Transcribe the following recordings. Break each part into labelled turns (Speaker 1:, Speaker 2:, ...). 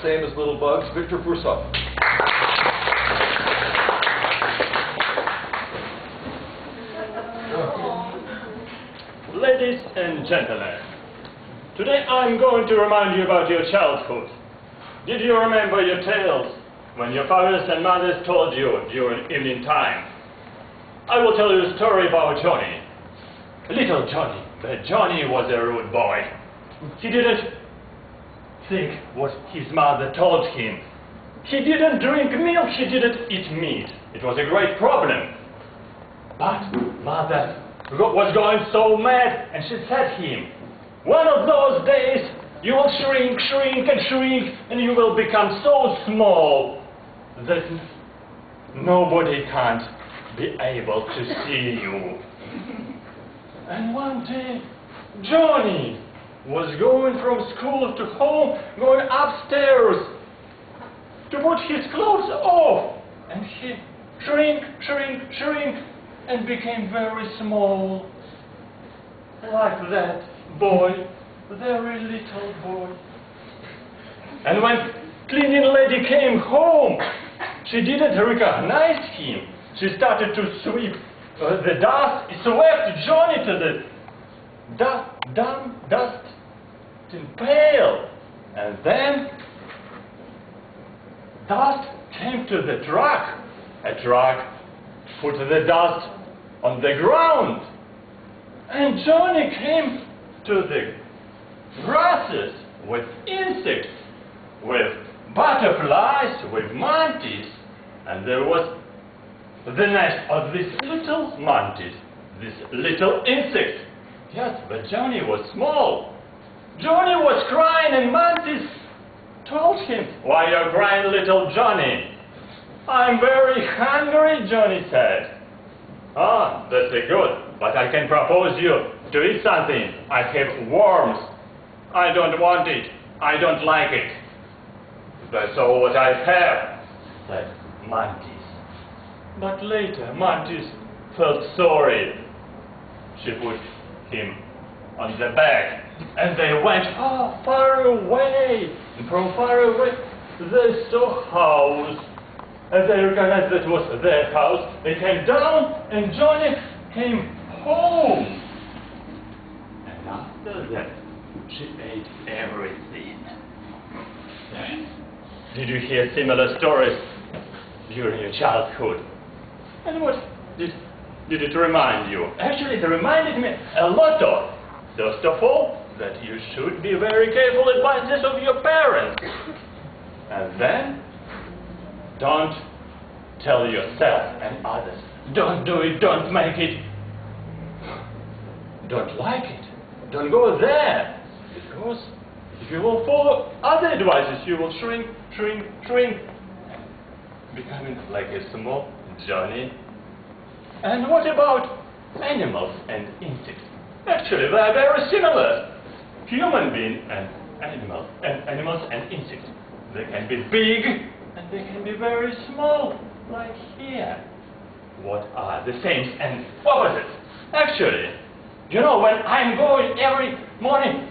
Speaker 1: the same as little bugs, Viktor Fursov.
Speaker 2: Ladies and gentlemen, today I'm going to remind you about your childhood. Did you remember your tales when your fathers and mothers told you during evening time? I will tell you a story about Johnny. Little Johnny. But Johnny was a rude boy. He didn't think what his mother told him. He didn't drink milk, he didn't eat meat. It was a great problem. But mother was going so mad, and she said to him, one of those days you will shrink, shrink and shrink, and you will become so small that nobody can't be able to see you. And one day Johnny was going from school to home, going upstairs to put his clothes off, and he shrink, shrink, shrink, and became very small, like that boy, very little boy. And when cleaning lady came home, she didn't recognize him. She started to sweep the dust. It swept Johnny to the dust in pail, and then dust came to the truck. A truck put the dust on the ground, and Johnny came to the grasses with insects, with butterflies, with monkeys, and there was the nest of this little mantis, this little insect. Yes, but Johnny was small. Johnny was crying, and mantis told him, "Why you're crying, little Johnny?" "I'm very hungry," Johnny said. "Ah, that's good, but I can propose you to eat something. I have worms. I don't want it. I don't like it." "That's all what I have," said mantis. But later mantis felt sorry. She put him on the back, and they went far away. And from far away they saw a house, and they recognized that was their house. They came down, and Johnny came home. And after that she ate everything. Did you hear similar stories during your childhood? And what did it remind you? Actually, it reminded me a lot of, first of all, that you should be very careful advices of your parents. And then, don't tell yourself and others, don't do it, don't make it, don't like it, don't go there. Because if you will follow other advices, you will shrink, shrink, shrink, becoming like a small Johnny. And what about animals and insects? Actually, they are very similar. Human beings and animals and insects. They can be big and they can be very small, like here. What are the same and opposites? Actually, you know, when I'm going every morning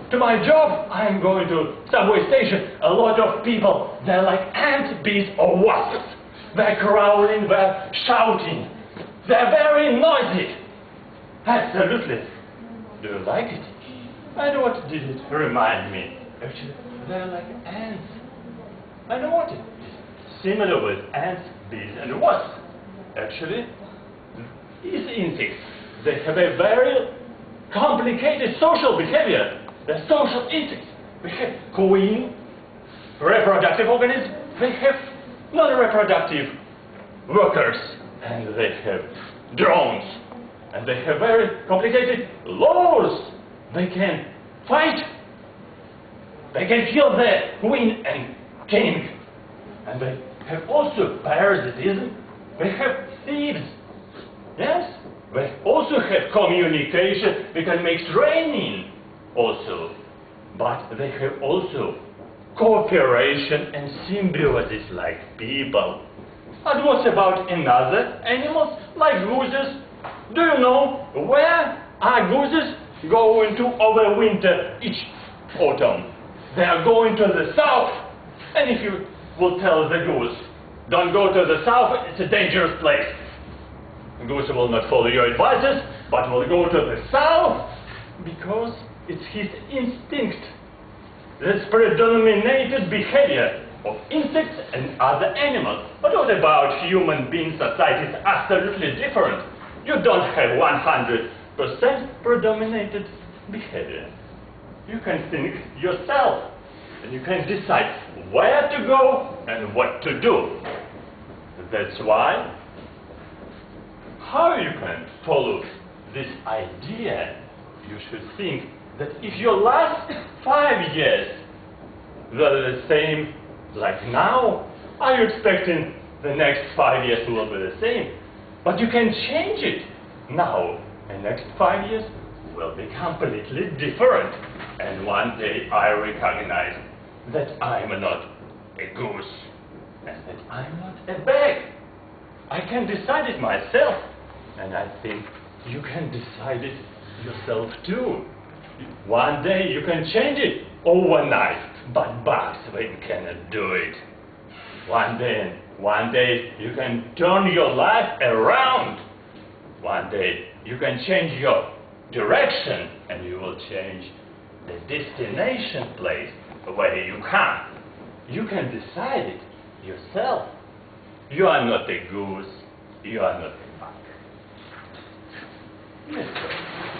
Speaker 2: to my job, I'm going to subway station, a lot of people, they're like ants, bees or wasps. They're crowding, they're shouting. They're very noisy. Absolutely. Do you like it? And what did it remind me? Actually, they're like ants. I know what it is. Similar with ants, bees and wasps. Actually, these insects, they have a very complicated social behavior. They're social insects. They have queen, reproductive organisms. They have non-reproductive workers. And they have drones. And they have very complicated laws. They can fight. They can kill the queen and king. And they have also parasitism. They have thieves. Yes? They also have communication. They can make training also. But they have also cooperation and symbiosis like people. And what about another animals like gooses? Do you know where are gooses going to overwinter each autumn? They are going to the south And if you will tell the goose, don't go to the south, it's a dangerous place. The goose will not follow your advices, but will go to the south because it's his instinct. That's predominated behavior of insects and other animals. But what about human being society is absolutely different. You don't have 100% predominated behavior. You can think yourself, and you can decide where to go and what to do. That's why, how you can follow this idea, you should think that if your last 5 years were the same like now, are you expecting the next 5 years will be the same? But you can change it now. The next 5 years will be completely different. And one day I recognize that I'm not a goose and that I'm not a bag. I can decide it myself. And I think you can decide it yourself too. One day you can change it overnight, but bugs cannot do it. One day you can turn your life around. One day you can change your direction and you will change the destination place where you come. You can decide it yourself. You are not a goose. You are not a bug. Yes, sir.